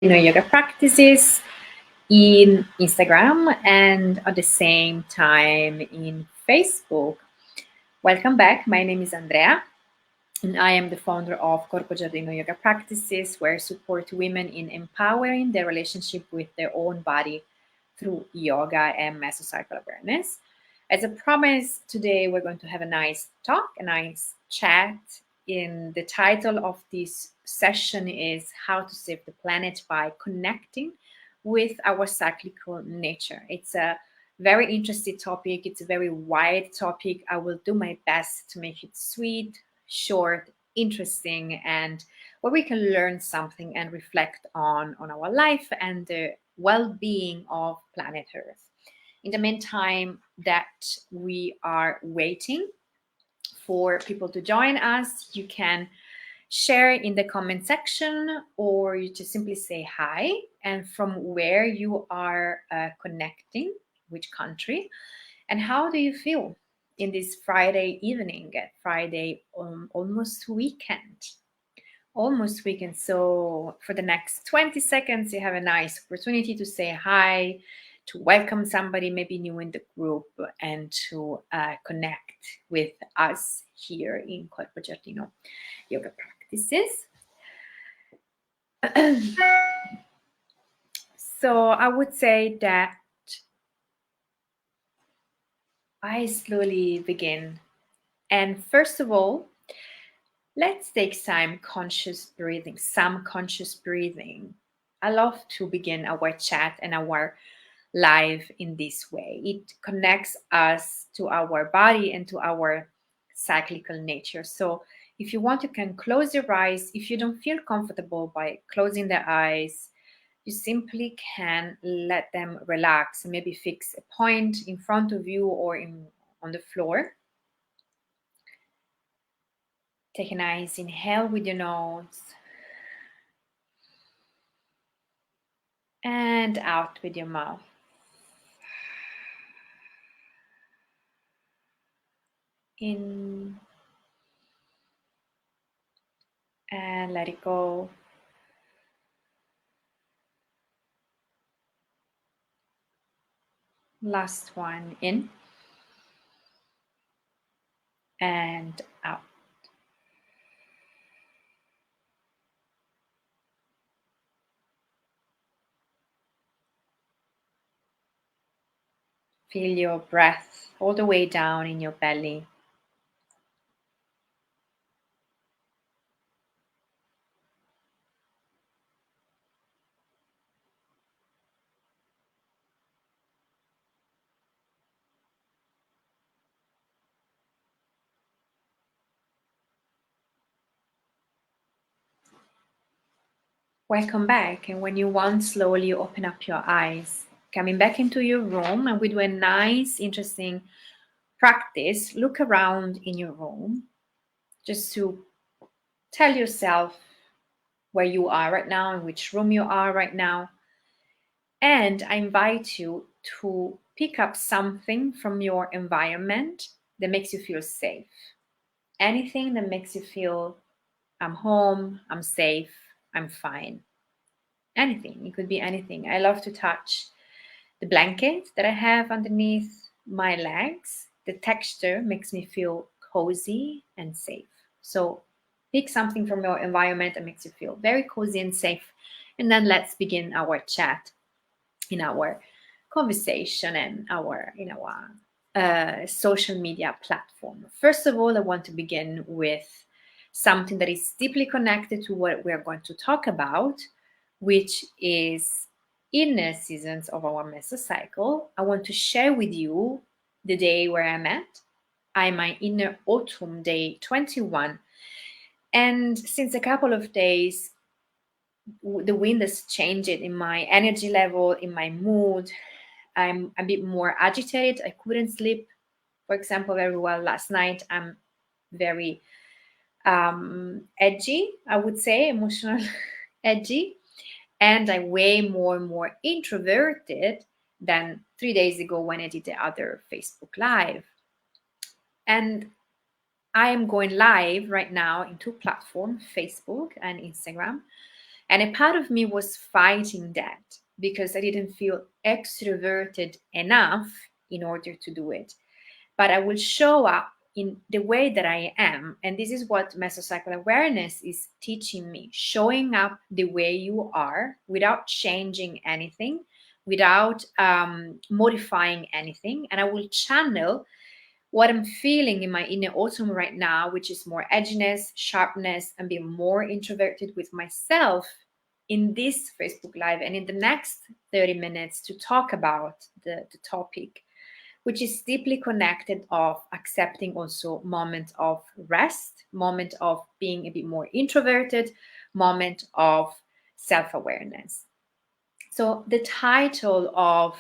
yoga practices in Instagram and at the same time in Facebook. Welcome back. My name is Andrea, and I am the founder of Corpogiardino Yoga Practices, where I support women in empowering their relationship with their own body through yoga and mesocycle awareness. As a promise, today we're going to have a nice talk, a nice chat. In the title of this session is How to Save the Planet by Connecting with Our Cyclical Nature. It's a very interesting topic. It's a very wide topic. I will do my best to make it sweet, short, interesting, and where we can learn something and reflect on our life and the well-being of planet Earth. In the meantime, that we are waiting for people to join us, you can share in the comment section, or you just simply say hi and from where you are connecting, which country, and how do you feel in this Friday evening, Friday almost weekend. Almost weekend. So for the next 20 seconds, you have a nice opportunity to say hi, to welcome somebody maybe new in the group, and to connect with us here in Corpogiardino Yoga Practices. So I would say that I slowly begin. And first of all, let's take some conscious breathing. I love to begin our chat and our live in this way. It connects us to our body and to our cyclical nature. So if you want, you can close your eyes. If you don't feel comfortable by closing the eyes, you simply can let them relax and maybe fix a point in front of you or on the floor. Take a nice inhale with your nose and out with your mouth. In and let it go. Last one, in and out. Feel your breath all the way down in your belly. Welcome back. And when you want, slowly open up your eyes. Coming back into your room, and we do a nice, interesting practice. Look around in your room just to tell yourself where you are right now, in which room you are right now. And I invite you to pick up something from your environment that makes you feel safe. Anything that makes you feel, I'm home, I'm safe, I'm fine. Anything. It could be anything. I love to touch the blanket that I have underneath my legs. The texture makes me feel cozy and safe. So pick something from your environment that makes you feel very cozy and safe. And then let's begin our chat in our conversation and our social media platform. First of all, I want to begin with something that is deeply connected to what we're going to talk about, which is inner seasons of our mesocycle. I want to share with you the day where I'm at. I'm my inner autumn day 21. And since a couple of days, the wind has changed in my energy level, in my mood. I'm a bit more agitated. I couldn't sleep, for example, very well last night. I'm very edgy, I would say, emotional edgy. And I'm way more and more introverted than 3 days ago when I did the other Facebook Live. And I am going live right now in two platforms, Facebook and Instagram. And a part of me was fighting that because I didn't feel extroverted enough in order to do it. But I will show up in the way that I am. And this is what mesocycle awareness is teaching me, showing up the way you are without changing anything, without modifying anything. And I will channel what I'm feeling in my inner autumn right now, which is more edginess, sharpness, and being more introverted with myself in this Facebook Live and in the next 30 minutes to talk about the topic, which is deeply connected of accepting also moment of rest, moment of being a bit more introverted, moment of self-awareness. So the title of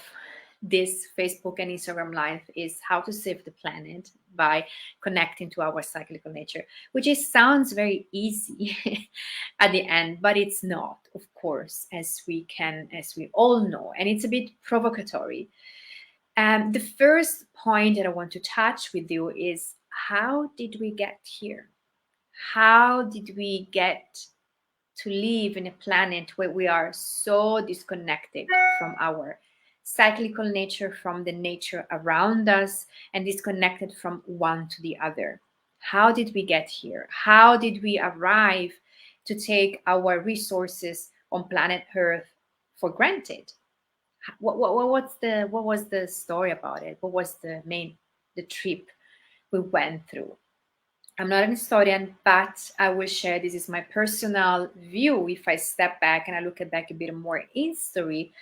this Facebook and Instagram Live is How to Save the Planet by Connecting to Our Cyclical Nature, which sounds very easy at the end, but it's not, of course, as we all know, and it's a bit provocatory. The first point that I want to touch with you is, how did we get here? How did we get to live in a planet where we are so disconnected from our cyclical nature, from the nature around us, and disconnected from one to the other? How did we get here? How did we arrive to take our resources on planet Earth for granted? What was the story about it? What was the trip we went through? I'm not an historian, but I will share, this is my personal view. If I step back and I look at back a bit more in history,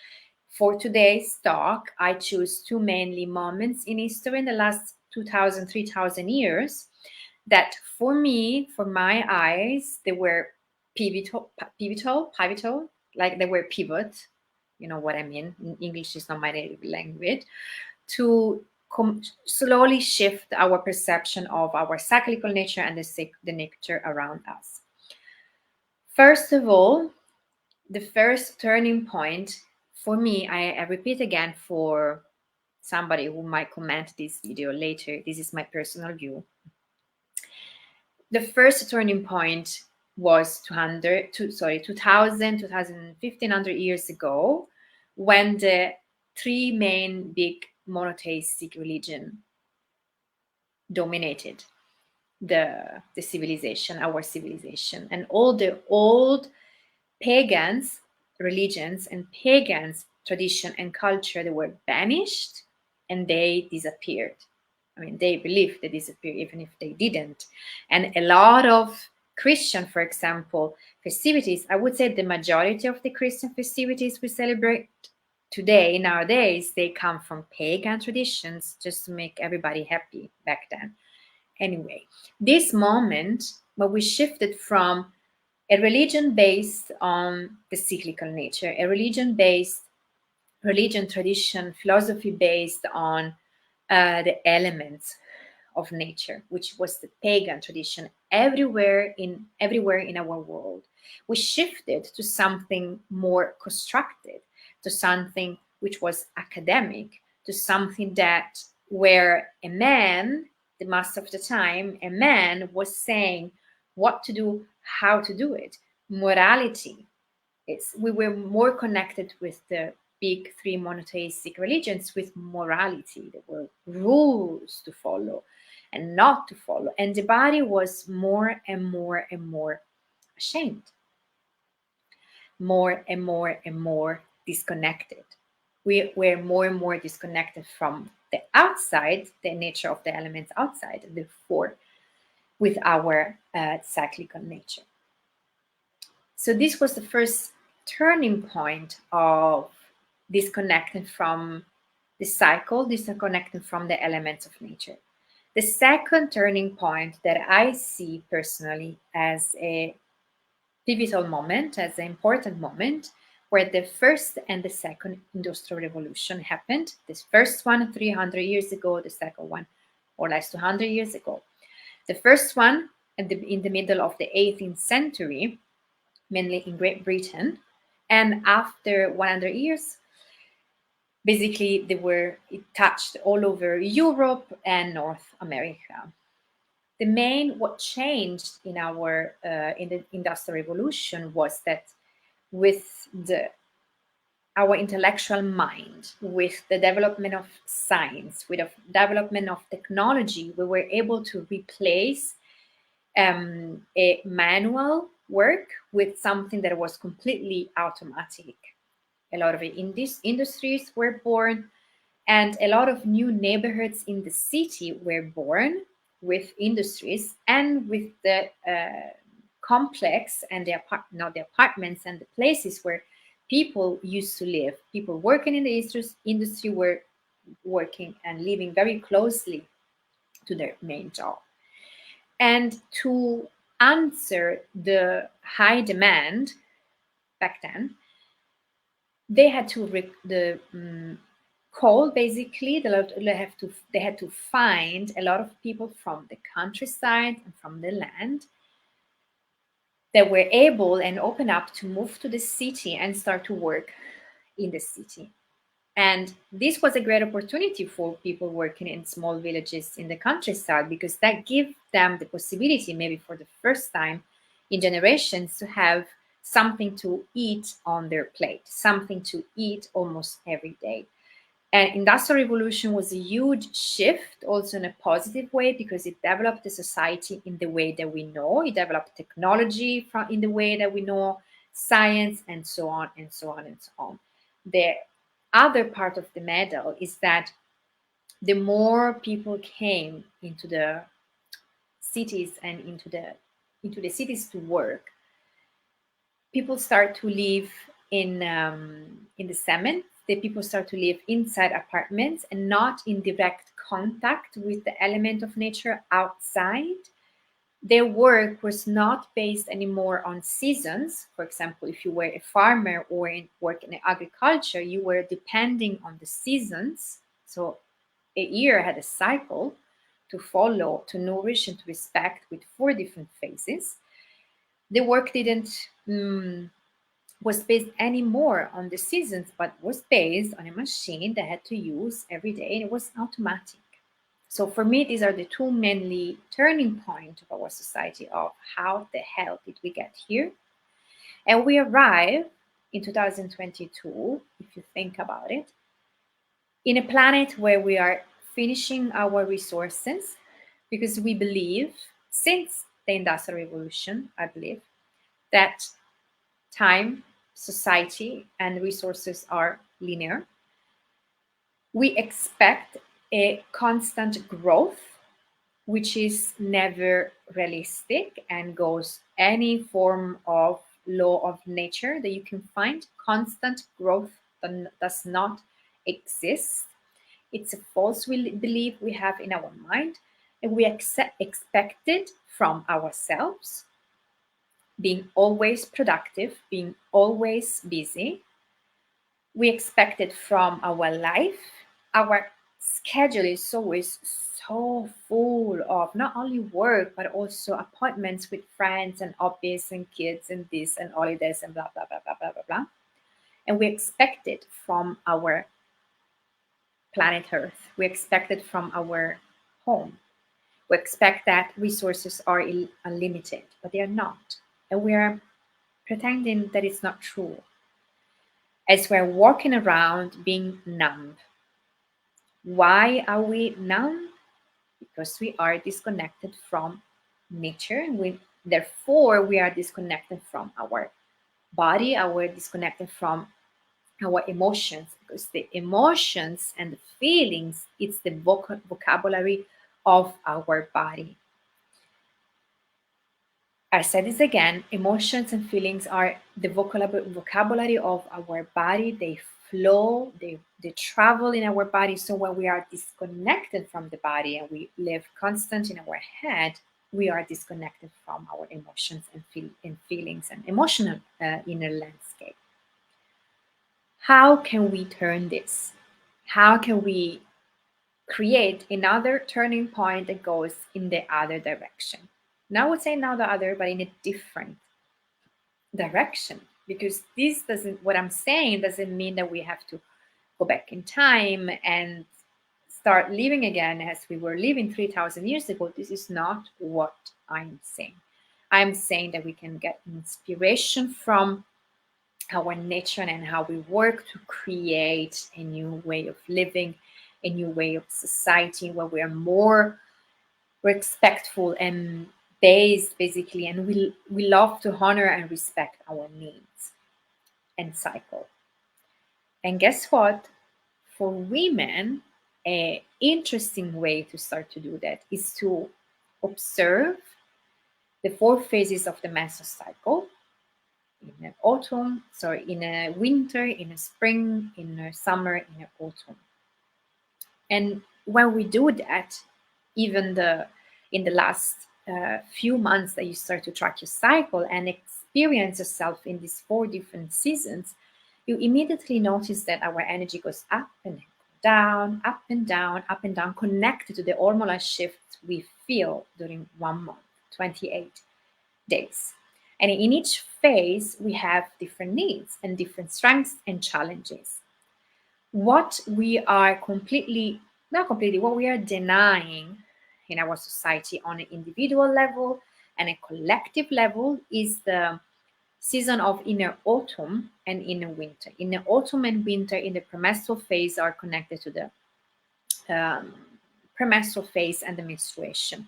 for today's talk, I choose two mainly moments in history in the last 2,000, 3,000 years that for me, for my eyes, they were pivotal, like they were pivot. You know what I mean? English is not my native language. To slowly shift our perception of our cyclical nature and the nature around us. First of all, the first turning point for me, I repeat again for somebody who might comment this video later, this is my personal view. The first turning point was 2000, 1500 years ago, when the three main big monotheistic religion dominated the civilization, our civilization, and all the old pagans religions and pagans tradition and culture, they were banished and they disappeared. I mean, they believed they disappeared even if they didn't. And a lot of Christian, for example, festivities, I would say the majority of the Christian festivities we celebrate today, nowadays, they come from pagan traditions just to make everybody happy back then. Anyway, this moment where we shifted from a religion based on the cyclical nature, a religion tradition, philosophy based on the elements of nature, which was the pagan tradition everywhere in our world. We shifted to something more constructed, to something which was academic, to something that where a man, the most of the time, a man was saying what to do, how to do it. Morality. We were more connected with the big three monotheistic religions with morality. There were rules to follow and not to follow. And the body was more and more and more ashamed, more and more and more disconnected. We were more and more disconnected from the outside, the nature of the elements outside, and therefore with our cyclical nature. So this was the first turning point of disconnecting from the cycle, disconnecting from the elements of nature. The second turning point that I see personally as a pivotal moment, as an important moment, where the first and the second industrial revolution happened. This first one 300 years ago, the second one more or less 200 years ago. The first one in the middle of the 18th century, mainly in Great Britain, and after 100 years, basically it touched all over Europe and North America. What changed in the Industrial Revolution was that with our intellectual mind, with the development of science, with the development of technology, we were able to replace a manual work with something that was completely automatic. A lot of industries were born, and a lot of new neighborhoods in the city were born with industries and with the complex and the apartments and the places where people used to live. People working in the industry were working and living very closely to their main job. And to answer the high demand back then, they had to call, basically they had to find a lot of people from the countryside and from the land that were able and open up to move to the city and start to work in the city. And this was a great opportunity for people working in small villages in the countryside, because that gave them the possibility, maybe for the first time in generations, to have something to eat on their plate, something to eat almost every day. And Industrial Revolution was a huge shift, also in a positive way, because it developed the society in the way that we know. It developed technology in the way that we know, science, and so on and so on and so on. The other part of the medal is that the more people came into the cities and into the cities to work, people start to live in the cement. The people start to live inside apartments and not in direct contact with the element of nature outside. Their work was not based anymore on seasons. For example, if you were a farmer or work in agriculture, you were depending on the seasons. So a year had a cycle to follow, to nourish, and to respect, with 4 different phases. The work didn't was based anymore on the seasons, but was based on a machine that had to use every day, and it was automatic. So for me, these are the two mainly turning points of our society, of how the hell did we get here. And we arrive in 2022, if you think about it, in a planet where we are finishing our resources, because we believe, since the Industrial Revolution, I believe, that time, society, and resources are linear. We expect a constant growth, which is never realistic and goes any form of law of nature that you can find. Constant growth does not exist. It's a false belief we have in our mind, and we expect it from ourselves, being always productive, being always busy. We expect it from our life. Our schedule is always so full of not only work, but also appointments with friends and hobbies and kids and this and holidays and blah, blah, blah, blah, blah, blah, blah. And we expect it from our planet Earth. We expect it from our home. We expect that resources are unlimited, but they are not. And we are pretending that it's not true, as we're walking around being numb. Why are we numb? Because we are disconnected from nature, and therefore we are disconnected from our body, we're disconnected from our emotions, because the emotions and the feelings, it's the vocabulary of our body. I said this again, emotions and feelings are the vocabulary of our body. They flow, they travel in our body. So when we are disconnected from the body and we live constant in our head, we are disconnected from our emotions and feelings and emotional inner landscape. How can we turn this? How can we create another turning point that goes in the other direction? Now I would say not the other, but in a different direction. Because this doesn't, what I'm saying doesn't mean that we have to go back in time and start living again as we were living 3,000 years ago. This is not what I'm saying. I'm saying that we can get inspiration from our nature and how we work to create a new way of living, a new way of society where we are more respectful and based basically, and we love to honor and respect our needs and cycle. And guess what? For women, a interesting way to start to do that is to observe the four phases of the mesocycle in an autumn, sorry, in a winter, in a spring, in a summer, in an autumn. And when we do that, even in the last few months that you start to track your cycle and experience yourself in these four different seasons, you immediately notice that our energy goes up and down, up and down, up and down, connected to the hormonal shifts we feel during 1 month, 28 days. And in each phase, we have different needs and different strengths and challenges. What we are not completely, what we are denying in our society on an individual level and a collective level is the season of inner autumn and inner winter. Inner autumn and winter in the premenstrual phase are connected to the premenstrual phase and the menstruation,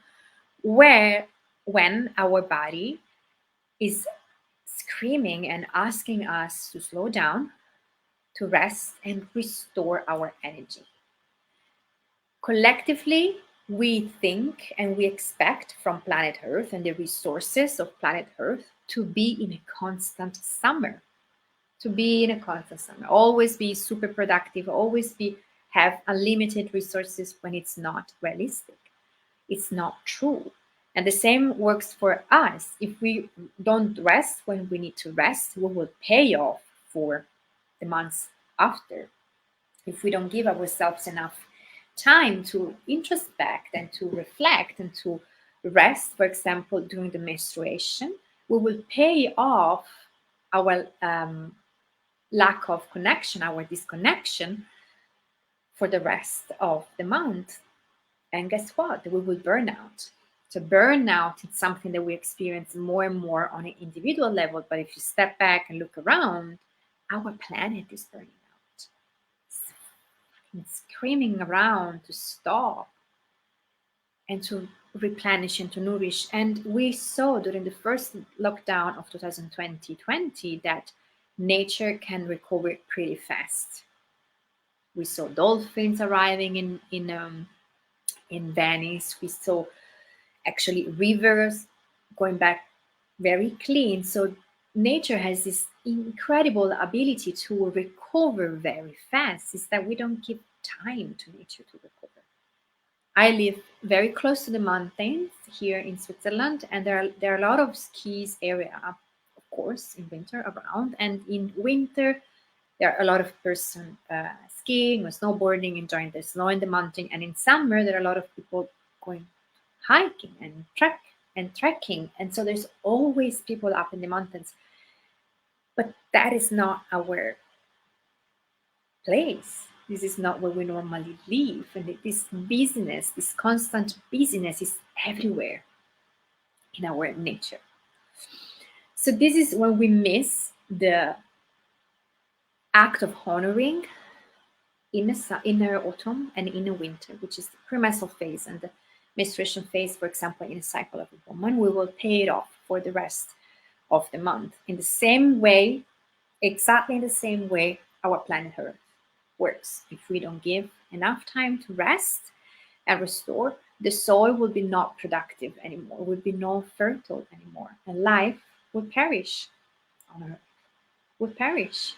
where when our body is screaming and asking us to slow down, to rest, and restore our energy. Collectively, we think and we expect from planet Earth and the resources of planet Earth to be in a constant summer. To be in a constant summer. Always be super productive, always have unlimited resources when it's not realistic. It's not true. And the same works for us. If we don't rest when we need to rest, we will pay off for the months after. If we don't give ourselves enough time to introspect and to reflect and to rest, for example, during the menstruation, we will pay off our lack of connection, our disconnection for the rest of the month. And guess what? We will burn out. So burnout is something that we experience more and more on an individual level. But if you step back and look around, our planet is burning out. It's screaming around to stop and to replenish and to nourish. And we saw during the first lockdown of 2020 that nature can recover pretty fast. We saw dolphins arriving in Venice. We saw actually rivers going back very clean. So nature has this incredible ability to recover very fast. It's that we don't give time to nature to recover. I live very close to the mountains here in Switzerland, and there are a lot of skis area, of course, in winter around. And in winter, there are a lot of person skiing or snowboarding, enjoying the snow in the mountain. And in summer, there are a lot of people going hiking and trekking. And so there's always people up in the mountains. But that is not our place. This is not where we normally live. And this busyness, this constant busyness is everywhere in our nature. So this is when we miss the act of honoring inner autumn and inner winter, which is the premenstrual phase and the menstruation phase, for example, in a cycle of a woman. We will pay it off for the rest of the month. In the same way, exactly in the same way, our planet Earth works. If we don't give enough time to rest and restore, the soil will be not productive anymore, will be not fertile anymore, and life will perish on Earth, will perish.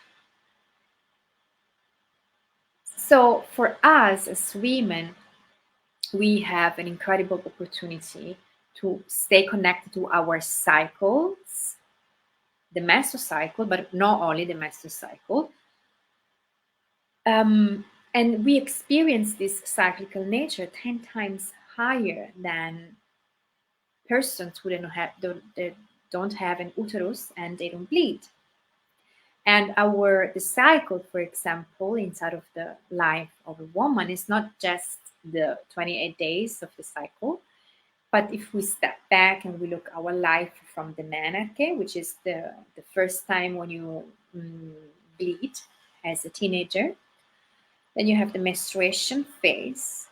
So for us as women, we have an incredible opportunity to stay connected to our cycles, the mesocycle, but not only the mesocycle. And we experience this cyclical nature 10 times higher than persons who don't have an uterus and they don't bleed. And the cycle, for example, inside of the life of a woman is not just the 28 days of the cycle, but if we step back and we look our life from the menarche, which is the first time when you bleed as a teenager. Then you have the menstruation phase.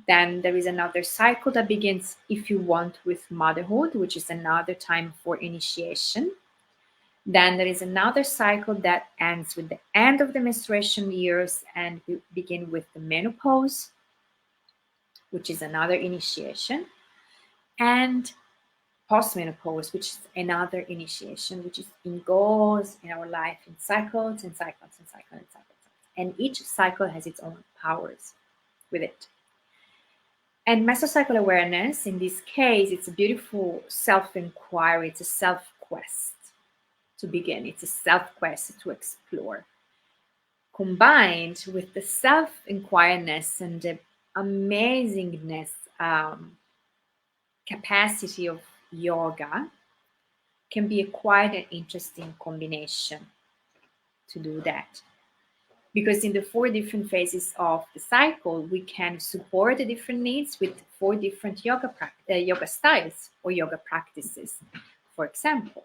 Then there is another cycle that begins, if you want, with motherhood, which is another time for initiation. Then there is another cycle that ends with the end of the menstruation years, and we begin with the menopause, which is another initiation, and postmenopause, which is another initiation, which is in goes in our life in cycles and cycles and cycles and cycles. And each cycle has its own powers with it. And mesocycle awareness, in this case, it's a beautiful self-inquiry, it's a self-quest to begin, it's a self-quest to explore, combined with the self-inquiriness and the amazingness capacity of yoga, can be a quite an interesting combination to do that. Because in the 4 different phases of the cycle, we can support the different needs with 4 different yoga styles or yoga practices. For example,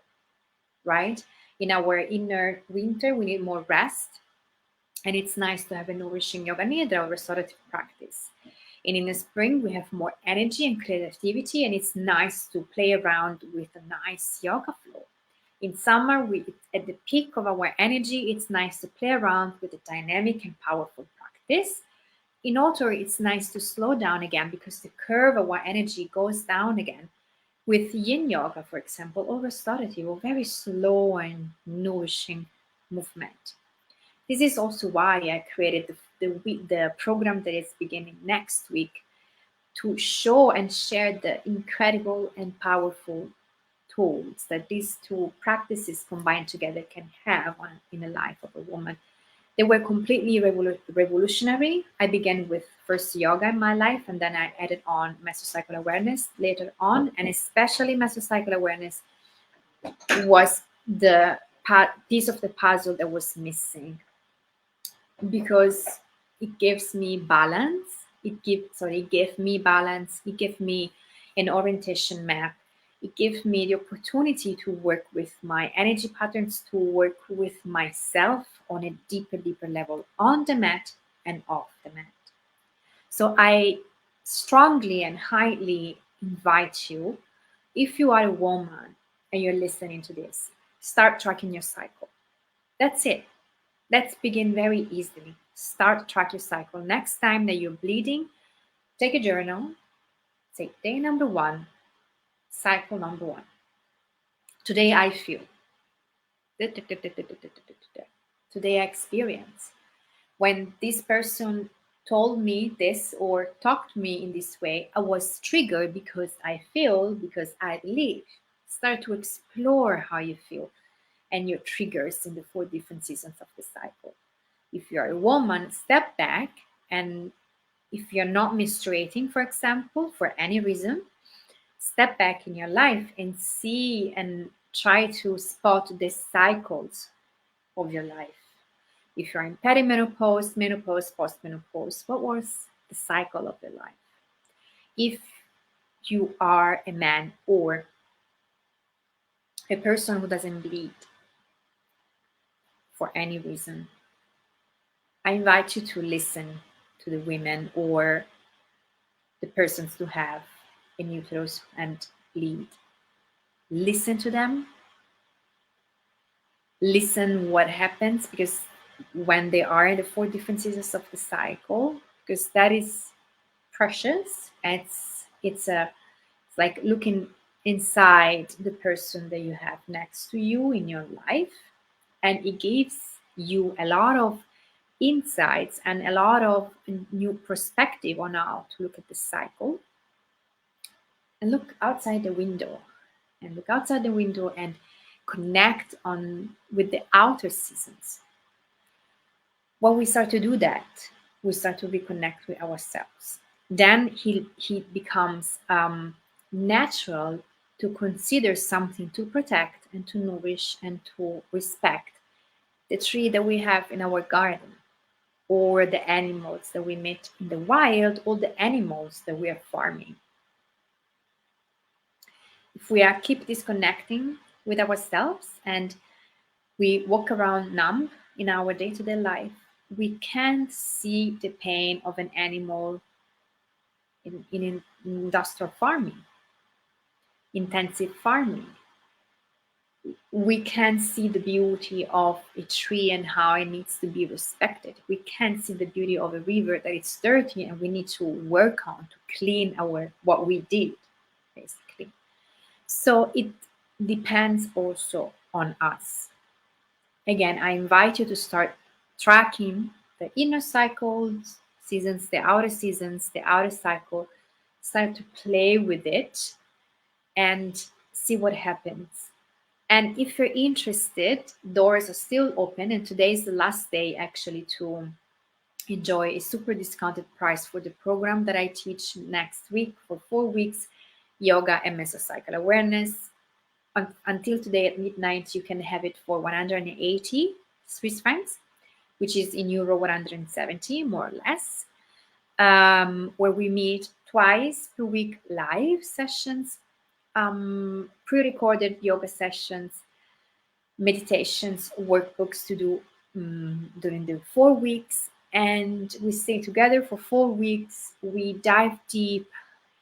right? In our inner winter, we need more rest. And it's nice to have a nourishing yoga nidra or restorative practice. And in the spring, we have more energy and creativity, and it's nice to play around with a nice yoga flow. In summer, at the peak of our energy, it's nice to play around with a dynamic and powerful practice. In autumn, it's nice to slow down again because the curve of our energy goes down again. With yin yoga, for example, or restorative, or very slow and nourishing movement. This is also why I created the program that is beginning next week, to show and share the incredible and powerful tools that these 2 practices combined together can have in the life of a woman. They were completely revolutionary. I began with first yoga in my life, and then I added on mesocycle awareness later on, and especially mesocycle awareness was the piece of the puzzle that was missing, because it gives me balance. It gave me balance. It gave me an orientation map. It gives me the opportunity to work with my energy patterns, to work with myself on a deeper level, on the mat and off the mat. So I strongly and highly invite you, if you are a woman and you're listening to this, start tracking your cycle. That's it. Let's begin very easily. Start track your cycle. Next time that you're bleeding, take a journal, say day number 1, cycle number 1. Today I feel. Today I experience. When this person told me this or talked to me in this way, I was triggered because I feel, because I live. Start to explore how you feel and your triggers in the 4 different seasons of the cycle. If you're a woman, step back, and if you're not menstruating, for example, for any reason, step back in your life and see and try to spot the cycles of your life. If you're in perimenopause, menopause, postmenopause, what was the cycle of your life? If you are a man or a person who doesn't bleed for any reason, I invite you to listen to the women or the persons who have an uterus and bleed. Listen to them. Listen what happens, because when they are in the 4 different seasons of the cycle, because that is precious. It's like looking inside the person that you have next to you in your life, and it gives you a lot of insights and a lot of new perspective on how to look at the cycle. And look outside the window and connect on with the outer seasons. When we start to do that, we start to reconnect with ourselves. Then he becomes natural to consider something to protect and to nourish and to respect the tree that we have in our garden, or the animals that we meet in the wild, or the animals that we are farming. If we are keep disconnecting with ourselves and We walk around numb in our day-to-day life. We can't see the pain of an animal in industrial farming, intensive farming. We can't see the beauty of a tree and how it needs to be respected. We can't see the beauty of a river that it's dirty and we need to work on to clean our what we did, basically. So it depends also on us. Again, I invite you to start tracking the inner cycles, seasons, the outer cycle. Start to play with it and see what happens. And if you're interested, doors are still open, and today is the last day actually to enjoy a super discounted price for the program that I teach next week for 4 weeks, yoga and mesocycle awareness. Until today at midnight, you can have it for 180 Swiss francs, which is in euro 170, more or less, where we meet twice per week live sessions, pre-recorded yoga sessions, meditations, workbooks to do during the 4 weeks. And we stay together for 4 weeks. We dive deep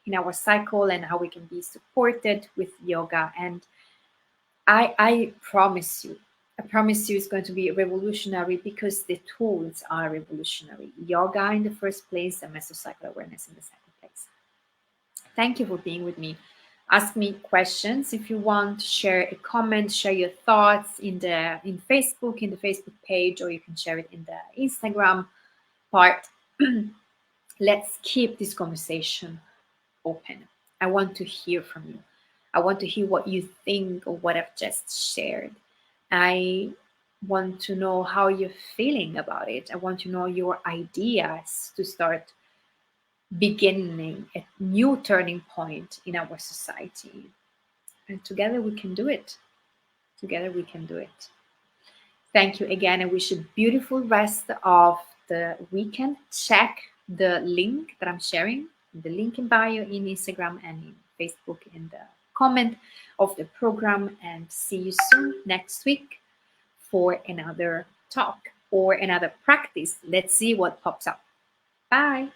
in our cycle and how we can be supported with yoga. And I promise you, it's going to be revolutionary because the tools are revolutionary. Yoga in the first place and mesocycle awareness in the second place. Thank you for being with me. Ask me questions if you want. Share a comment, share your thoughts in the Facebook page, or you can share it in the Instagram part. Let's keep this conversation open. I want to hear from you. I want to hear what you think of what I've just shared. I want to know how you're feeling about it. I want to know your ideas to start beginning a new turning point in our society. And together we can do it. Together we can do it. Thank you again. I wish you a beautiful rest of the weekend. Check the link that I'm sharing, the link in bio in Instagram and in Facebook in the comment of the program. And see you soon next week for another talk or another practice. Let's see what pops up. Bye.